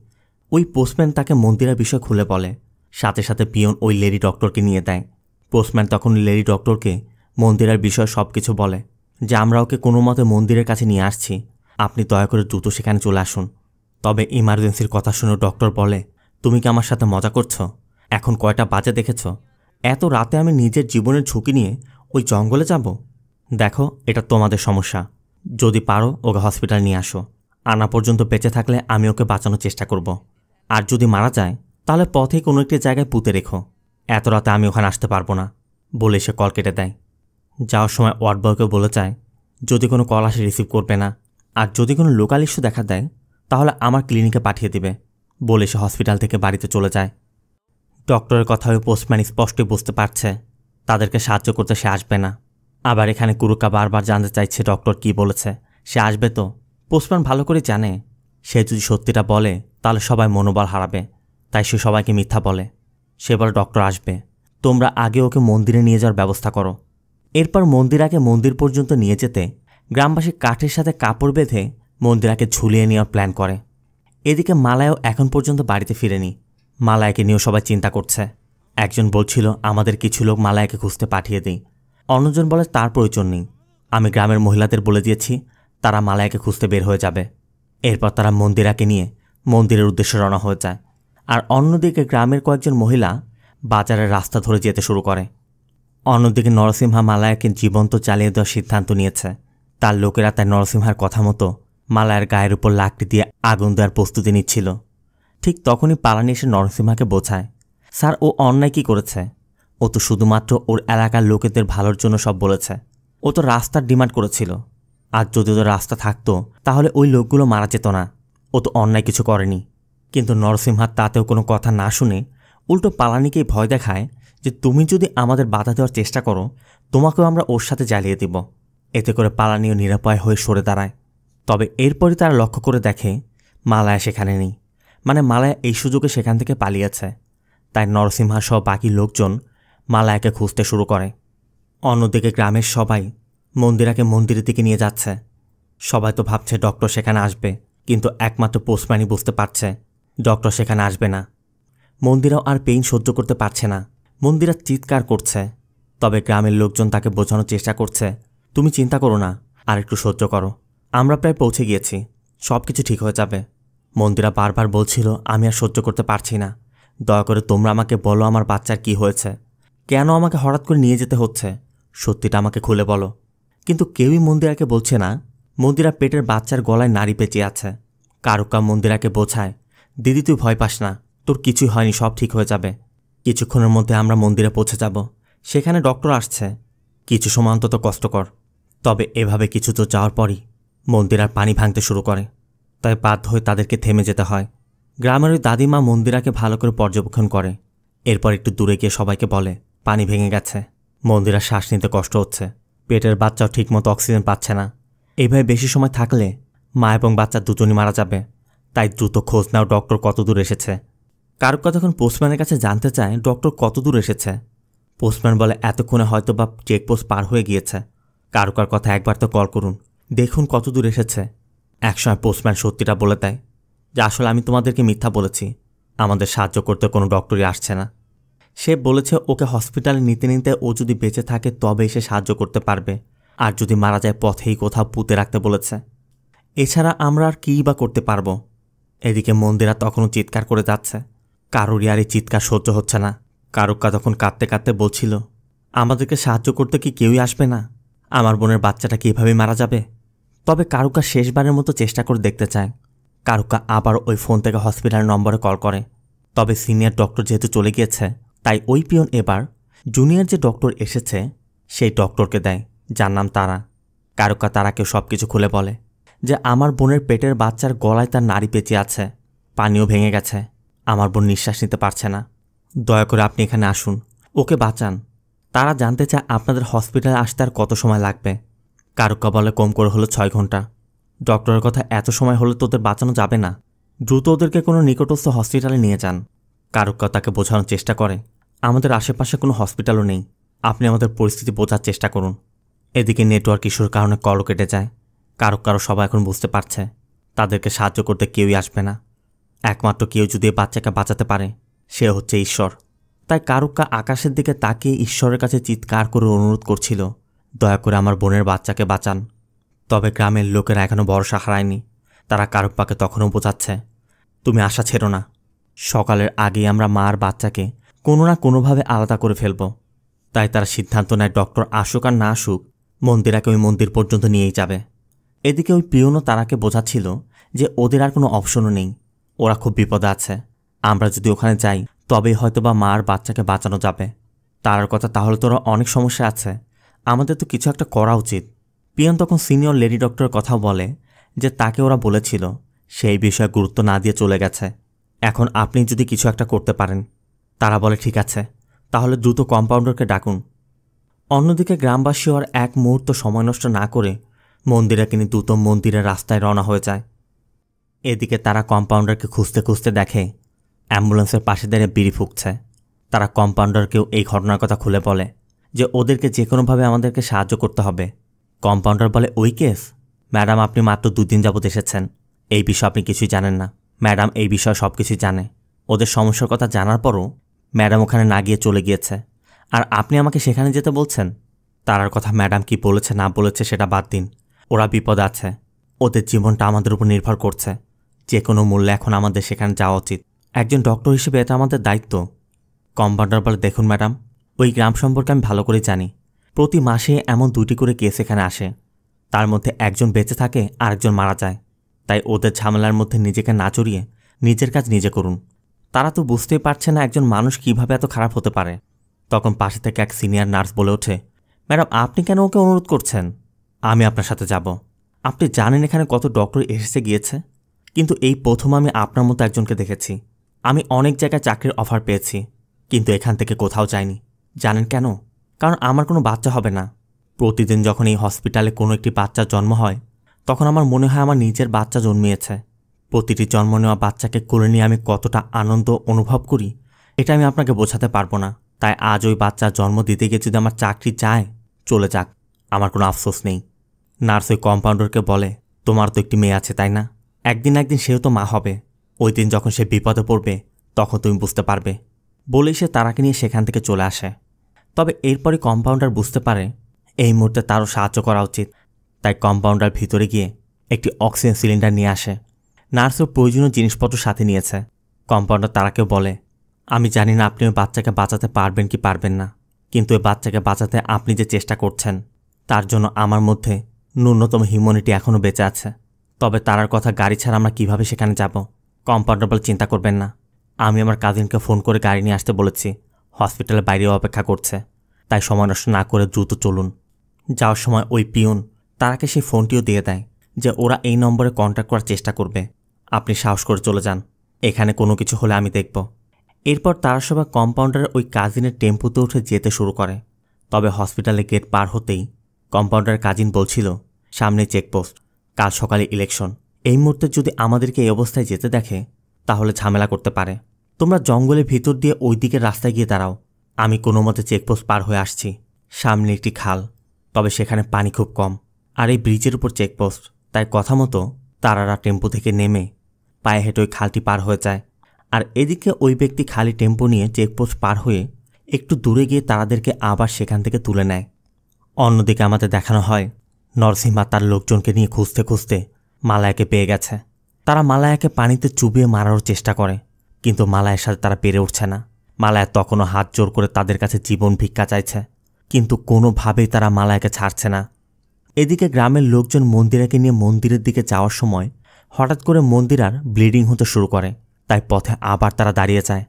ওই পোস্টম্যান তাকে মন্দিরের বিষয় খুলে বলে। সাথে সাথে পিয়ন ওই লেডি ডক্টরকে নিয়ে দেয়। পোস্টম্যান তখন লেডি ডক্টরকে মন্দিরের বিষয়ে সব কিছু বলে যে আমরা ওকে কোনো মতে মন্দিরের কাছে নিয়ে আসছি, আপনি দয়া করে দ্রুত সেখানে চলে আসুন। তবে ইমার্জেন্সির কথা শুনে ডক্টর বলে, তুমি কি আমার সাথে মজা করছো? এখন কয়টা বাজে দেখেছ? এত রাতে আমি নিজের জীবনের ঝুঁকি নিয়ে ওই জঙ্গলে যাব? দেখো, এটা তোমাদের সমস্যা, যদি পারো ওকে হসপিটাল নিয়ে আসো, আনা পর্যন্ত বেঁচে থাকলে আমি ওকে বাঁচানোর চেষ্টা করব, আর যদি মারা যায় তাহলে পথে কোনো একটি জায়গায় পুঁতে রেখো, এত রাতে আমি ওখানে আসতে পারবো না বলে সে কল কেটে দেয়। যাওয়ার সময় ওয়ার্ড বয়কে বলে যায় যদি কোনো কল আসে রিসিভ করবে না, আর যদি কোনো লোকাল ইস্যু দেখা দেয় তাহলে আমার ক্লিনিকে পাঠিয়ে দিবে বলে সে হসপিটাল থেকে বাড়িতে চলে যায়। ডক্টরের কথা ওই পোস্টম্যান স্পষ্টই বুঝতে পারছে তাদেরকে সাহায্য করতে সে আসবে না। আবার এখানে কুরুকা বারবার জানতে চাইছে ডক্টর কি বলেছে, সে আসবে তো? পোস্টম্যান ভালো করে জানে সে যদি সত্যিটা বলে তাহলে সবাই মনোবল হারাবে, তাই সে সবাইকে মিথ্যা বলে। সে বলে ডক্টর আসবে, তোমরা আগে ওকে মন্দিরে নিয়ে যাওয়ার ব্যবস্থা করো। এরপর মন্দিরাকে মন্দির পর্যন্ত নিয়ে যেতে গ্রামবাসী কাঠের সাথে কাপড় বেঁধে মন্দিরাকে ঝুলিয়ে নেওয়ার প্ল্যান করে। এদিকে মালায়াও এখন পর্যন্ত বাড়িতে ফিরেনি। মালায়াকে নিয়েও সবাই চিন্তা করছে। একজন বলছিল আমাদের কিছু লোক মালায়াকে খুঁজতে পাঠিয়ে দিই, অন্যজন বলে তার প্রয়োজন নেই, আমি গ্রামের মহিলাদের বলে দিয়েছি তারা মালায়াকে খুঁজতে বের হয়ে যাবে। এরপর তারা মন্দিরাকে নিয়ে মন্দিরের উদ্দেশ্যে রওনা হয়ে যায়। আর অন্যদিকে গ্রামের কয়েকজন মহিলা বাজারের রাস্তা ধরে যেতে শুরু করে। অন্যদিকে নরসিংহা মালায়াকে জীবন্ত চালিয়ে দেওয়ার সিদ্ধান্ত নিয়েছে। তার লোকেরা তাই নরসিংহার কথা মতো মালায়ার গায়ের উপর লাকড়ি দিয়ে আগুন দেওয়ার প্রস্তুতি নিচ্ছিল। ঠিক তখনই পালানি এসে নরসিংহাকে বোঝায়, স্যার ও অন্যায় কি করেছে? ও তো শুধুমাত্র ওর এলাকার লোকেদের ভালোর জন্য সব বলেছে। ও তো রাস্তার ডিমান্ড করেছিল, আর যদি ওদের রাস্তা থাকতো তাহলে ওই লোকগুলো মারা যেত না। ও তো অন্যায় কিছু করেনি। কিন্তু নরসিংহার তাতেও কোনো কথা না শুনে উল্টো পালানিকেই ভয় দেখায় যে তুমি যদি আমাদের বাধা দেওয়ার চেষ্টা করো তোমাকেও আমরা ওর সাথে জ্বালিয়ে দিব। এতে করে পালানিও নিরাপয় হয়ে সরে দাঁড়ায়। তবে এরপরই তারা লক্ষ্য করে দেখে মালায়া সেখানে নেই, মানে মালায়া এই সুযোগে সেখান থেকে পালিয়েছে। তাই নরসিংহা সহ বাকি লোকজন মালায়াকে খুঁজতে শুরু করে। অন্যদিকে গ্রামের সবাই মন্দিরাকে মন্দিরের দিকে নিয়ে যাচ্ছে। সবাই তো ভাবছে ডক্টর সেখানে আসবে, কিন্তু একমাত্র পোস্টম্যানই বুঝতে পারছে ডক্টর সেখানে আসবে না। মন্দিরাও আর পেইন সহ্য করতে পারছে না, মন্দিরা চিৎকার করছে। তবে গ্রামের লোকজন তাকে বোঝানোর চেষ্টা করছে, তুমি চিন্তা করো না, আর একটু সহ্য করো, আমরা প্রায় পৌঁছে গিয়েছি, সব কিছু ঠিক হয়ে যাবে। মন্দিরা বারবার বলছিল আমি আর সহ্য করতে পারছি না, দয়া করে তোমরা আমাকে বলো আমার বাচ্চার কি হয়েছে, কেন আমাকে হঠাৎ করে নিয়ে যেতে হচ্ছে, সত্যিটা আমাকে খুলে বলো। কিন্তু কেউই মন্দিরাকে বলছে না। মন্দিরা পেটের বাচ্চার গলায় নাড়ি পেঁচিয়ে আছে। কারুকা মন্দিরাকে বোঝায়, দিদি তুই ভয় পাস না, তোর কিছুই হয়নি, সব ঠিক হয়ে যাবে। কিছুক্ষণের মধ্যে আমরা মন্দিরে পৌঁছে যাব, সেখানে ডক্টর আসছে, কিছু সময় অন্তত কষ্ট কর। তবে এভাবে কিছু তো যাওয়ার পরই মন্দিরার পানি ভাঙতে শুরু করে, তাই বাধ্য হয়ে তাদেরকে থেমে যেতে হয়। গ্রামের ওই দাদিমা মন্দিরাকে ভালো করে পর্যবেক্ষণ করে। এরপর একটু দূরে গিয়ে সবাইকে বলে পানি ভেঙে গেছে, মন্দিরা শ্বাস নিতে কষ্ট হচ্ছে, পেটের বাচ্চাও ঠিকমতো অক্সিজেন পাচ্ছে না। এইভাবে বেশি সময় থাকলে মা এবং বাচ্চা দুজনই মারা যাবে, তাই দ্রুত খোঁজ নাও ডক্টর কত দূর এসেছে। কারুকা তখন পোস্টম্যানের কাছে জানতে চায় ডক্টর কত দূর এসেছে। পোস্টম্যান বলে এতক্ষণে হয়তো বা চেকপোস্ট পার হয়ে গিয়েছে, কারুকার কথা একবার তো কল করুন, দেখুন কত দূর এসেছে। একসময় পোস্টম্যান সত্যিটা বলে দেয় যে আসলে আমি তোমাদেরকে মিথ্যা বলেছি, আমাদের সাহায্য করতে কোনো ডক্টরই আসছে না। সে বলেছে ওকে হসপিটালে নিতে নিতে ও যদি বেঁচে থাকে তবেই সে সাহায্য করতে পারবে, আর যদি মারা যায় পথেই কোথাও পুঁতে রাখতে বলেছে। এছাড়া আমরা আর কী বা করতে পারবো। এদিকে মন্দিরা তখনও চিৎকার করে যাচ্ছে। কারোরই আর এই চিৎকার সহ্য হচ্ছে না। কারুক্কা তখন কাঁদতে কাঁদতে বলছিল, আমাদেরকে সাহায্য করতে কি কেউই আসবে না? আমার বোনের বাচ্চাটা কিভাবে মারা যাবে? তবে কারুক্কা শেষবারের মতো চেষ্টা করে দেখতে চায়। কারুক্কা আবার ওই ফোন থেকে হসপিটাল নম্বরে কল করে। তবে সিনিয়র ডক্টর যেহেতু চলে গিয়েছে, তাই ওই পিয়ন এবার জুনিয়র যে ডক্টর এসেছে সেই ডক্টরকে দেয়, যার নাম তারা। কারুক্কা তারাকেও সব কিছু খুলে বলে যে আমার বোনের পেটের বাচ্চার গলায় তার নাড়ি পেঁচিয়ে আছে, পানিও ভেঙে গেছে, আমার বোন নিঃশ্বাস নিতে পারছে না। দয়া করে আপনি এখানে আসুন, ওকে বাঁচান। তারা জানতে চায় আপনাদের হসপিটালে আসতে আর কত সময় লাগবে। কারুক্কা বলে কম করে হলো 6 ঘন্টা। ডক্টরের কথা এত সময় হলে তোদের বাঁচানো যাবে না, দ্রুত ওদেরকে কোনো নিকটস্থ হসপিটালে নিয়ে যান। কারুক্কা তাকে বোঝানোর চেষ্টা করে আমাদের আশেপাশে কোনো হসপিটালও নেই, আপনি আমাদের পরিস্থিতি বোঝার চেষ্টা করুন। এদিকে নেটওয়ার্ক ইস্যুর কারণে কলও কেটে যায়। কারুক্কারও সবাই এখন বুঝতে পারছে তাদেরকে সাহায্য করতে কেউই আসবে না। একমাত্র কেউ যদি বাচ্চাকে বাঁচাতে পারে সে হচ্ছে ঈশ্বর। তাই কারুক্কা আকাশের দিকে তাকিয়ে ঈশ্বরের কাছে চিৎকার করে অনুরোধ করছিল, দয়া করে আমার বোনের বাচ্চাকে বাঁচান। তবে গ্রামের লোকেরা এখনও ভরসা হারায়নি। তারা কারুপ্পাকে তখনও বোঝাচ্ছে, তুমি আশা ছেড়ো না, সকালের আগেই আমরা মা আর বাচ্চাকে কোনো না কোনোভাবে আলাদা করে ফেলব। তাই তারা সিদ্ধান্ত নেয় ডক্টর আসুক আর না আসুক, মন্দিরাকে ওই মন্দির পর্যন্ত নিয়েই যাবে। এদিকে ওই পিয়নও তারাকে বোঝাচ্ছিল যে ওদের আর কোনো অপশনও নেই, ওরা খুব বিপদে আছে, আমরা যদি ওখানে যাই তবেই হয়তোবা মা আর বাচ্চাকে বাঁচানো যাবে। তার কথা তাহলে তো ওরা অনেক সমস্যা আছে, আমাদের তো কিছু একটা করা উচিত। পিয়ন তখন সিনিয়র লেডি ডক্টরের কথাও বলে যে তাকে ওরা বলেছিল সেই বিষয়ে গুরুত্ব না দিয়ে চলে গেছে, এখন আপনি যদি কিছু একটা করতে পারেন। তারা বলে ঠিক আছে, তাহলে দ্রুত কম্পাউন্ডারকে ডাকুন। অন্যদিকে গ্রামবাসী আর এক মুহূর্ত সময় নষ্ট না করে মন্দিরাকে নিয়ে দ্রুত মন্দিরের রাস্তায় রওনা হয়ে যায়। এদিকে তারা কম্পাউন্ডারকে খুঁজতে খুঁজতে দেখে অ্যাম্বুলেন্সের পাশে দাঁড়িয়ে বিড়ি ফুঁকছে। তারা কম্পাউন্ডারকেও এই ঘটনার কথা খুলে বলে যে ওদেরকে যে কোনোভাবে আমাদেরকে সাহায্য করতে হবে। কম্পাউন্ডার বলে, ওই কেস? ম্যাডাম, আপনি মাত্র 2 দিন যাবত এসেছেন, এই বিষয়ে আপনি কিছুই জানেন না। ম্যাডাম এই বিষয়ে সব কিছুই জানে। ওদের সমস্যার কথা জানার পরও ম্যাডাম ওখানে না গিয়ে চলে গিয়েছে, আর আপনি আমাকে সেখানে যেতে বলছেন? তারার কথা ম্যাডাম কি বলেছে না বলেছে সেটা বাদ দিন, ওরা বিপদে আছে, ওদের জীবনটা আমাদের উপর নির্ভর করছে, যে কোনো মূল্যে এখন আমাদের সেখানে যাওয়া উচিত। একজন ডক্টর হিসেবে এটা আমাদের দায়িত্ব। কম্পাউন্ডার বলে, দেখুন ম্যাডাম, ওই গ্রাম সম্পর্কে আমি ভালো করে জানি। প্রতি মাসে এমন 2টি করে কেস এখানে আসে, তার মধ্যে একজন বেঁচে থাকে আর একজন মারা যায়। তাই ওদের ঝামেলার মধ্যে নিজেকে না জড়িয়ে নিজের কাজ নিজে করুন। তারা তো বুঝতেই পারছে না একজন মানুষ কিভাবে এত খারাপ হতে পারে। তখন পাশে থেকে এক সিনিয়র নার্স বলে ওঠে, ম্যাডাম আপনি কেন ওকে অনুরোধ করছেন? আমি আপনার সাথে যাব। আপনি জানেন এখানে কত ডক্টর এসেছে গিয়েছে, কিন্তু এই প্রথম আমি আপনার মতো একজনকে দেখেছি। আমি অনেক জায়গায় চাকরির অফার পেয়েছি, কিন্তু এখান থেকে কোথাও যাইনি। জানেন কেন? কারণ আমার কোনো বাচ্চা হবে না। প্রতিদিন যখন এই হসপিটালে কোনো একটি বাচ্চার জন্ম হয় তখন আমার মনে হয় আমার নিজের বাচ্চা জন্মিয়েছে। প্রতিটি জন্ম নেওয়া বাচ্চাকে কোলে নিয়ে আমি কতটা আনন্দ অনুভব করি এটা আমি আপনাকে বোঝাতে পারবো না। তাই আজ ওই বাচ্চার জন্ম দিতে গিয়ে যদি আমার চাকরি যায়, চলে যাক, আমার কোনো আফসোস নেই। নার্স ওই কম্পাউন্ডারকে বলে, তোমার তো একটি মেয়ে আছে তাই না? একদিন সেও তো মা হবে। ওই দিন যখন সে বিপদে পড়বে তখন তুমি বুঝতে পারবে। বলেই সে তারাকে নিয়ে সেখান থেকে চলে আসে। তবে এরপরই কম্পাউন্ডার বুঝতে পারে এই মুহূর্তে তারও সাহায্য করা উচিত। তাই কম্পাউন্ডার ভিতরে গিয়ে একটি অক্সিজেন সিলিন্ডার নিয়ে আসে। নার্সও প্রয়োজনীয় জিনিসপত্র সাথে নিয়েছে। কম্পাউন্ডার তারাকেও বলে, আমি জানি না আপনি ওই বাচ্চাকে বাঁচাতে পারবেন কি পারবেন না, কিন্তু ওই বাচ্চাকে বাঁচাতে আপনি যে চেষ্টা করছেন তার জন্য আমার মধ্যে ন্যূনতম হিউম্যানিটি এখনও বেঁচে আছে। তবে তারার কথা গাড়ি ছাড়া আমরা কিভাবে সেখানে যাব? কম্পাউন্ডার বলে, চিন্তা করবেন না, আমি আমার কাজিনকে ফোন করে গাড়ি নিয়ে আসতে বলেছি, হসপিটালের বাইরেও অপেক্ষা করছে। তাই সময় নষ্ট না করে দ্রুত চলুন। যাওয়ার সময় ওই পিয়ন তারাকে সেই ফোনটিও দিয়ে দেয় যে ওরা এই নম্বরে কন্ট্যাক্ট করার চেষ্টা করবে, আপনি সাহস করে চলে যান, এখানে কোনো কিছু হলে আমি দেখব। এরপর তারা সবাই কম্পাউন্ডারের ওই কাজিনের টেম্পুতে উঠে যেতে শুরু করে। তবে হসপিটালে গেট পার হতেই কম্পাউন্ডারের কাজিন বলছিল, সামনে চেকপোস্ট, কাল সকালে ইলেকশন, এই মুহূর্তে যদি আমাদেরকে এই অবস্থায় যেতে দেখে তাহলে ঝামেলা করতে পারে। তোমরা জঙ্গলের ভিতর দিয়ে ওই দিকের রাস্তায় গিয়ে দাঁড়াও, আমি কোনো মতে চেকপোস্ট পার হয়ে আসছি। সামনে একটি খাল, তবে সেখানে পানি খুব কম, আর এই ব্রিজের উপর চেকপোস্ট। তাই কথা মতো তারারা টেম্পো থেকে নেমে পায়ে হেঁটে ওই খালটি পার হয়ে যায়। আর এদিকে ওই ব্যক্তি খালি টেম্পো নিয়ে চেকপোস্ট পার হয়ে একটু দূরে গিয়ে তারাদেরকে আবার সেখান থেকে তুলে নেয়। অন্যদিকে আমাদের দেখানো হয় নরসিংহা তার লোকজনকে নিয়ে খুঁজতে খুঁজতে মালায়াকে পেয়ে গেছে। তারা মালায়াকে পানিতে চুবিয়ে মারার চেষ্টা করে, কিন্তু মালায়ের সাথে তারা পেরে উঠছে না। মালায়া তখনও হাত জোর করে তাদের কাছে জীবন ভিক্ষা চাইছে, কিন্তু কোনোভাবেই তারা মালায়াকে ছাড়ছে না। এদিকে গ্রামের লোকজন মন্দিরাকে নিয়ে মন্দিরের দিকে যাওয়ার সময় হঠাৎ করে মন্দিরার ব্লিডিং হতে শুরু করে, তাই পথে আবার তারা দাঁড়িয়ে যায়।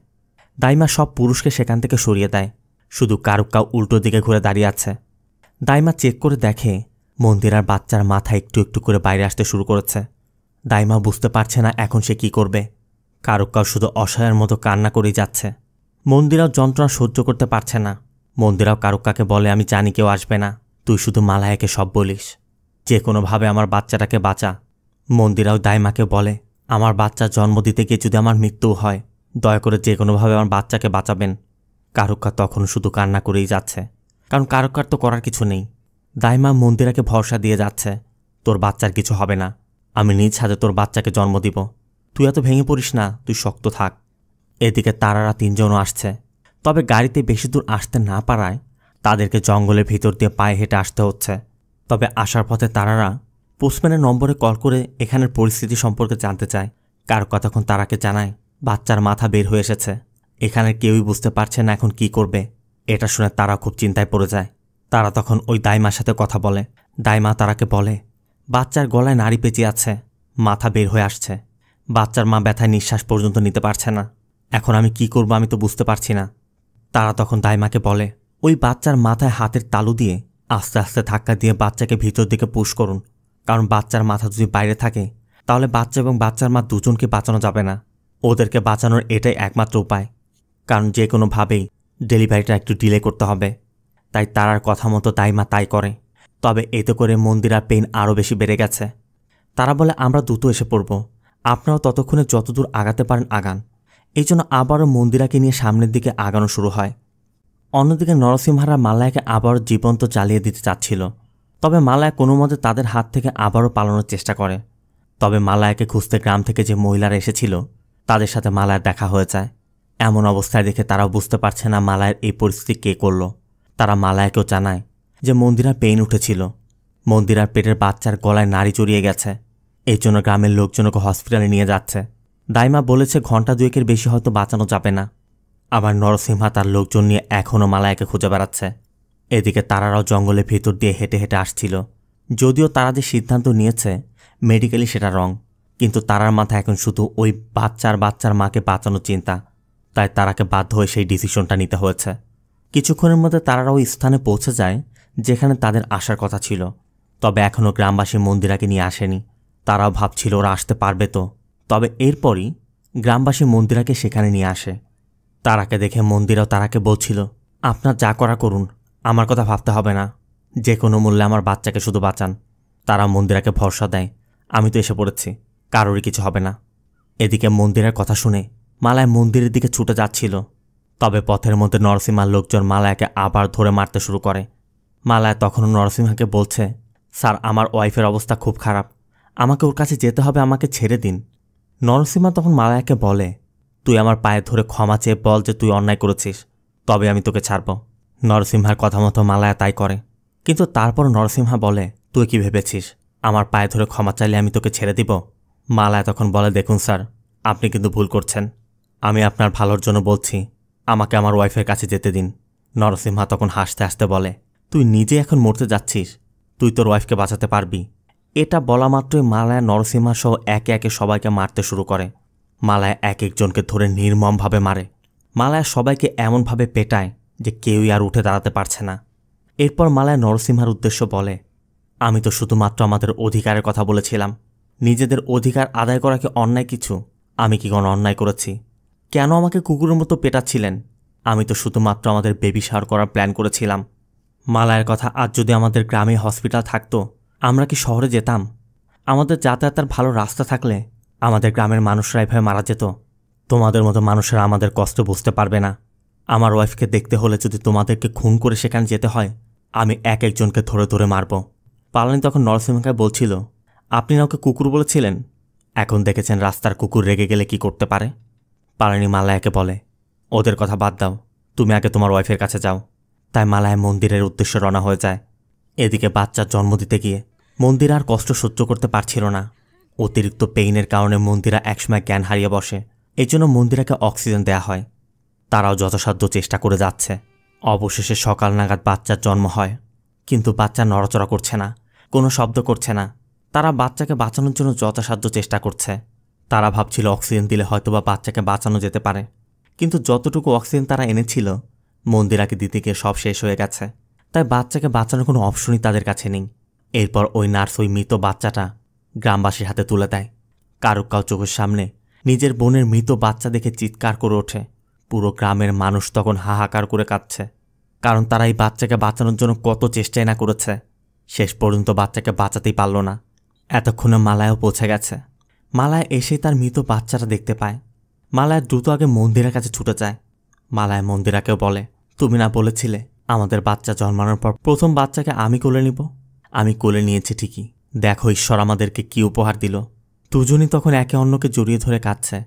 দাইমা সব পুরুষকে সেখান থেকে সরিয়ে দেয়, শুধু কারুক্কা উল্টো দিকে ঘুরে দাঁড়িয়ে আছে। দাইমা চেক করে দেখে মন্দিরার বাচ্চার মাথা একটু একটু করে বাইরে আসতে শুরু করেছে। দাইমা বুঝতে পারছে না এখন সে কি করবে। কারুক্কাও শুধু অসহায়ের মতো কান্না করেই যাচ্ছে। মন্দিরাও যন্ত্রণা সহ্য করতে পারছে না। মন্দিরাও কারুক্কাকে বলে, আমি জানি কেউ আসবে না, তুই শুধু মালায়াকে সব বলিস, যে কোনোভাবে আমার বাচ্চাটাকে বাঁচা। মন্দিরাও দাইমাকে বলে, আমার বাচ্চা জন্ম দিতে গিয়ে যদি আমার মৃত্যুও হয়, দয়া করে যে কোনোভাবে আমার বাচ্চাকে বাঁচাবেন। কারুক্কা তখন শুধু কান্না করেই যাচ্ছে, কারণ কারুক্কার তো করার কিছু নেই। দাইমা মন্দিরাকে ভরসা দিয়ে যাচ্ছে, তোর বাচ্চার কিছু হবে না, আমি নিজ হাতে তোর বাচ্চাকে জন্ম দিব, তুই এত ভেঙে পড়িস না, তুই শক্ত থাক। এদিকে তারারা তিনজনও আসছে, তবে গাড়িতে বেশি দূর আসতে না পারায় তাদেরকে জঙ্গলের ভিতর দিয়ে পায়ে হেঁটে আসতে হচ্ছে। তবে আসার পথে তারারা পোস্টম্যানের নম্বরে কল করে এখানের পরিস্থিতি সম্পর্কে জানতে চায়। কারুক্কা তখন তারাকে জানায় বাচ্চার মাথা বের হয়ে এসেছে, এখানের কেউই বুঝতে পারছে না এখন কি করবে। এটা শুনে তারা খুব চিন্তায় পড়ে যায়। তারা তখন ওই দাইমার সাথে কথা বলে। দাইমা তারাকে বলে, বাচ্চার গলায় নাড়ি পেঁচিয়ে আছে, মাথা বের হয়ে আসছে, বাচ্চার মা ব্যথায় নিঃশ্বাস পর্যন্ত নিতে পারছে না, এখন আমি কি করব আমি তো বুঝতে পারছি না। তারা তখন দাইমাকে বলে, ওই বাচ্চার মাথায় হাতের তালু দিয়ে আস্তে আস্তে ধাক্কা দিয়ে বাচ্চাকে ভিতর দিকে পুশ করুন, কারণ বাচ্চার মাথা যদি বাইরে থাকে তাহলে বাচ্চা এবং বাচ্চার মা দুজনকে বাঁচানো যাবে না। ওদেরকে বাঁচানোর এটাই একমাত্র উপায়, কারণ যে কোনোভাবেই ডেলিভারিটা একটু ডিলে করতে হবে। তাই তারার কথা মতো দাইমা তাই করে। তবে এতে করে মন্দিরার পেইন আরও বেশি বেড়ে গেছে। তারা বলে, আমরা দ্রুত এসে পড়ব, আপনারাও ততক্ষণে যতদূর আগাতে পারেন আগান। এই জন্য আবারও মন্দিরাকে নিয়ে সামনের দিকে আগানো শুরু হয়। অন্যদিকে নরসিংহারা মালায়াকে আবারও জীবন্ত জ্বালিয়ে দিতে চাচ্ছিল, তবে মালায়া কোনো মতে তাদের হাত থেকে আবারও পালানোর চেষ্টা করে। তবে মালায়াকে খুঁজতে গ্রাম থেকে যে মহিলারা এসেছিল তাদের সাথে মালায়ার দেখা হয়ে যায়। এমন অবস্থায় দেখে তারাও বুঝতে পারছে না মালায়ার এই পরিস্থিতি কে করল। তারা মালায়াকেও জানায় যে মন্দিরার পেইন উঠেছিল, মন্দিরার পেটের বাচ্চার গলায় নাড়ি জড়িয়ে গেছে, এই জন্য গ্রামের লোকজনকে হসপিটালে নিয়ে যাচ্ছে। দাইমা বলেছে ঘণ্টা দুয়েকের বেশি হয়তো বাঁচানো যাবে না। আবার নরসিংহা তার লোকজন নিয়ে এখনও মালায়াকে খুঁজে বেড়াচ্ছে। এদিকে তারারাও জঙ্গলের ভেতর দিয়ে হেঁটে হেঁটে আসছিল। যদিও তারা যে সিদ্ধান্ত নিয়েছে মেডিকেলি সেটা রং, কিন্তু তারার মাথায় এখন শুধু ওই বাচ্চার মাকে বাঁচানোর চিন্তা, তাই তারাকে বাধ্য হয়ে সেই ডিসিশনটা নিতে হয়েছে। কিছুক্ষণের মধ্যে তারারা ওই স্থানে পৌঁছে যায় যেখানে তাদের আসার কথা ছিল। তবে এখনও গ্রামবাসী মন্দিরাকে নিয়ে আসেনি। তারাও ভাবছিল ওরা আসতে পারবে তো। তবে এরপরই গ্রামবাসী মন্দিরাকে সেখানে নিয়ে আসে। তারাকে দেখে মন্দিরাও তারাকে বলছিল, আপনার যা করা করুন, আমার কথা ভাবতে হবে না, যে কোনো মূল্যে আমার বাচ্চাকে শুধু বাঁচান। তারা মন্দিরাকে ভরসা দেয়, আমি তো এসে পড়েছি, কারোরই কিছু হবে না। এদিকে মন্দিরের কথা শুনে মালায়া মন্দিরের দিকে ছুটে যাচ্ছিল। তবে পথের মধ্যে নরসিংহার লোকজন মালায়াকে আবার ধরে মারতে শুরু করে। মালায়া তখনও নরসিংহাকে বলছে, স্যার আমার ওয়াইফের অবস্থা খুব খারাপ, আমাকে ওর কাছে যেতে হবে, আমাকে ছেড়ে দিন। নরসিংহা তখন মালায়াকে বলে, তুই আমার পায়ে ধরে ক্ষমা চেয়ে বল যে তুই অন্যায় করেছিস, তবে আমি তোকে ছাড়ব। নরসিংহার কথা মতো মালায়া তাই করে, কিন্তু তারপর নরসিংহা বলে, তুই কি ভেবেছিস আমার পায়ে ধরে ক্ষমা চাইলে আমি তোকে ছেড়ে দিব? মালায়া তখন বলে, দেখুন স্যার, আপনি কিন্তু ভুল করছেন, আমি আপনার ভালোর জন্য বলছি, আমাকে আমার ওয়াইফের কাছে যেতে দিন। নরসিংহা তখন হাসতে হাসতে বলে, তুই নিজে এখন মরতে যাচ্ছিস, তুই তোর ওয়াইফকে বাঁচাতে পারবি? এটা বলা মাত্রই মালায়া নরসিংহা সহ একে একে সবাইকে মারতে শুরু করে। মালায়া এক একজনকে ধরে নির্মমভাবে মারে। মালায়া সবাইকে এমনভাবে পেটায় যে কেউই আর উঠে দাঁড়াতে পারছে না। এরপর মালায়া নরসিংহার উদ্দেশ্য বলে, আমি তো শুধুমাত্র আমাদের অধিকারের কথা বলেছিলাম, নিজেদের অধিকার আদায় করা কি অন্যায় কিছু? আমি কি কোনো অন্যায় করেছি? কেন আমাকে কুকুরের মতো পেটাচ্ছিলেন? আমি তো শুধুমাত্র আমাদের বেবি শাওয়ার করার প্ল্যান করেছিলাম। মালায়ার কথা, আজ যদি আমাদের গ্রামে হসপিটাল থাকতো আমরা কি শহরে যেতাম? আমাদের যাতায়াতের ভালো রাস্তা থাকলে আমাদের গ্রামের মানুষরা এভাবে মারা যেত? তোমাদের মতো মানুষেরা আমাদের কষ্ট বুঝতে পারবে না। আমার ওয়াইফকে দেখতে হলে যদি তোমাদেরকে খুন করে সেখানে যেতে হয়, আমি এক একজনকে ধরে ধরে মারব। পালানি তখন নরসিংহকে বলছিল, আপনি না ওকে কুকুর বলেছিলেন, এখন দেখেছেন রাস্তার কুকুর রেগে গেলে কি করতে পারে? পালানি মালায়াকে বলে, ওদের কথা বাদ দাও, তুমি আগে তোমার ওয়াইফের কাছে যাও। তাই মালায়া মন্দিরের উদ্দেশ্যে রওনা হয়ে যায়। এদিকে বাচ্চার জন্ম দিতে গিয়ে মন্দির আর কষ্ট সহ্য করতে পারছিল না। অতিরিক্ত পেইনের কারণে মন্দিরা একসময় জ্ঞান হারিয়ে বসে। এই জন্য মন্দিরাকে অক্সিজেন দেয়া হয়। তারাও যথাসাধ্য চেষ্টা করে যাচ্ছে। অবশেষে সকাল নাগাদ বাচ্চার জন্ম হয়, কিন্তু বাচ্চা নড়াচড়া করছে না, কোনো শব্দ করছে না। তারা বাচ্চাকে বাঁচানোর জন্য যথাসাধ্য চেষ্টা করছে। তারা ভাবছিল অক্সিজেন দিলে হয়তোবা বাচ্চাকে বাঁচানো যেতে পারে, কিন্তু যতটুকু অক্সিজেন তারা এনেছিল মন্দিরাকে দিতে গিয়ে সব শেষ হয়ে গেছে। তাই বাচ্চাকে বাঁচানোর কোনো অপশনই তাদের কাছে নেই। এরপর ওই নার্স ওই মৃত বাচ্চাটা গ্রামবাসীর হাতে তুলে দেয়। কারুকাও চোখের সামনে নিজের বোনের মৃত বাচ্চা দেখে চিৎকার করে ওঠে। পুরো গ্রামের মানুষ তখন হাহাকার করে কাঁদছে, কারণ তারা এই বাচ্চাকে বাঁচানোর জন্য কত চেষ্টাই না করেছে। শেষ পর্যন্ত বাচ্চাকে বাঁচাতেই পারল না। এতক্ষণে মালায়ও পৌঁছে গেছে। মালায় এসে তার মৃত বাচ্চাটা দেখতে পায়। মালায় দ্রুত আগে মন্দিরের কাছে ছুটে যায়। মালায় মন্দিরাকেও বলে, তুমি না বলেছিলে আমাদের বাচ্চা জন্মানোর পর প্রথম বাচ্চাকে আমি কোলে নিব? আমি কোলে নিয়েছি ঠিকই, দেখো ঈশ্বর আমাদেরকে কি উপহার দিল। দুজনই তখন একে অন্যকে জড়িয়ে ধরে কাঁদছে।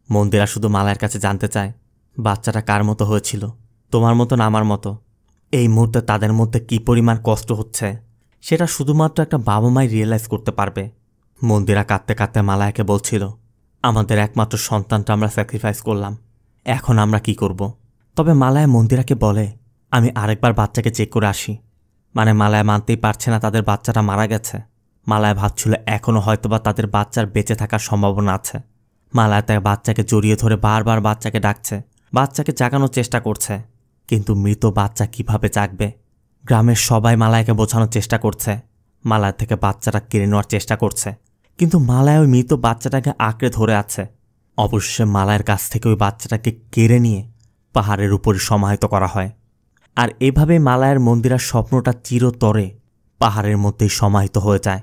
মন্দিরা শুধু মালায়ের কাছে জানতে চায়, বাচ্চাটা কার মতো হয়েছিল, তোমার মতো না আমার মতো? এই মুহূর্তে তাদের মধ্যে কি পরিমাণ কষ্ট হচ্ছে সেটা শুধুমাত্র একটা বাবা মাই রিয়েলাইজ করতে পারবে। মন্দিরা কাঁদতে কাঁদতে মালায়াকে বলছিল, আমাদের একমাত্র সন্তানটা আমরা স্যাক্রিফাইস করলাম, এখন আমরা কি করব? তবে মালায়া মন্দিরাকে বলে, আমি আরেকবার বাচ্চাকে চেক করে আসি। মানে মালায়া মানতেই পারছে না তাদের বাচ্চাটা মারা গেছে। মালায়া ভাবছিল এখনও হয়তোবা তাদের বাচ্চার বেঁচে থাকার সম্ভাবনা আছে। মালায়া তার বাচ্চাকে জড়িয়ে ধরে বারবার বাচ্চাকে ডাকছে, বাচ্চাকে জাগানোর চেষ্টা করছে, কিন্তু মৃত বাচ্চা কিভাবে জাগবে? গ্রামের সবাই মালায়াকে বোঝানোর চেষ্টা করছে, মালায়া থেকে বাচ্চাটা কেড়ে নেওয়ার চেষ্টা করছে, কিন্তু মালায়া ওই মৃত বাচ্চাটাকে আঁকড়ে ধরে আছে। অবশেষে মালায়ের কাছ থেকে ওই বাচ্চাটাকে কেড়ে নিয়ে পাহাড়ের উপরে সমাহিত করা হয়। আর এভাবে মালায়ের মন্দিরার স্বপ্নটা চিরতরে পাহাড়ের মধ্যেই সমাহিত হয়ে যায়।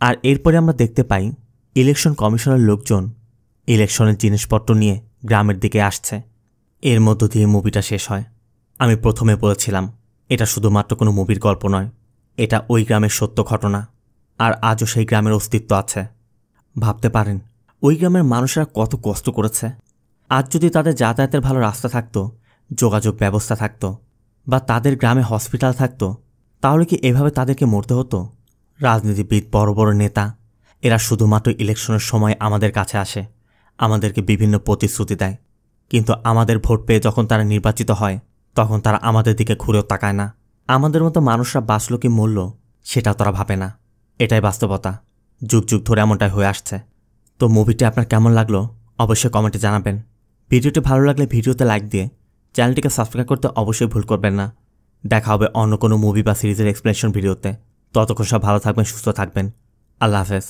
আর এরপরে আমরা দেখতে পাই ইলেকশন কমিশনের লোকজন ইলেকশনের জিনিসপত্র নিয়ে গ্রামের দিকে আসছে। এর মধ্য দিয়ে মুভিটা শেষ হয়। আমি প্রথমে বলেছিলাম এটা শুধুমাত্র কোনো মুভির গল্প নয়, এটা ওই গ্রামের সত্য ঘটনা। আর আজও সেই গ্রামের অস্তিত্ব আছে। ভাবতে পারেন ওই গ্রামের মানুষরা কত কষ্ট করেছে। আজ যদি তাদের যাতায়াতের ভালো রাস্তা থাকতো, যোগাযোগ ব্যবস্থা থাকতো, বা তাদের গ্রামে হসপিটাল থাকতো, তাহলে কি এভাবে তাদেরকে মরতে হতো? রাজনীতিবিদ, বড় বড় নেতা, এরা শুধুমাত্র ইলেকশনের সময় আমাদের কাছে আসে, আমাদেরকে বিভিন্ন প্রতিশ্রুতি দেয়, কিন্তু আমাদের ভোট পেয়ে যখন তারা নির্বাচিত হয় তখন তারা আমাদের দিকে ঘুরেও তাকায় না। আমাদের মতো মানুষরা বাঁচল কি মরল সেটাও তারা ভাবে না। এটাই বাস্তবতা, যুগ যুগ ধরে এমনটাই হয়ে আসছে। তো মুভিটি আপনার কেমন লাগলো অবশ্যই কমেন্টে জানাবেন। ভিডিওটি ভালো লাগলে ভিডিওতে লাইক দিয়ে চ্যানেলটিকে সাবস্ক্রাইব করতে অবশ্যই ভুল করবেন না। দেখা হবে অন্য কোনো মুভি বা সিরিজের এক্সপ্লেনেশন ভিডিওতে। ততক্ষণ সব ভালো থাকবেন, সুস্থ থাকবেন। আল্লাহ হাফেজ।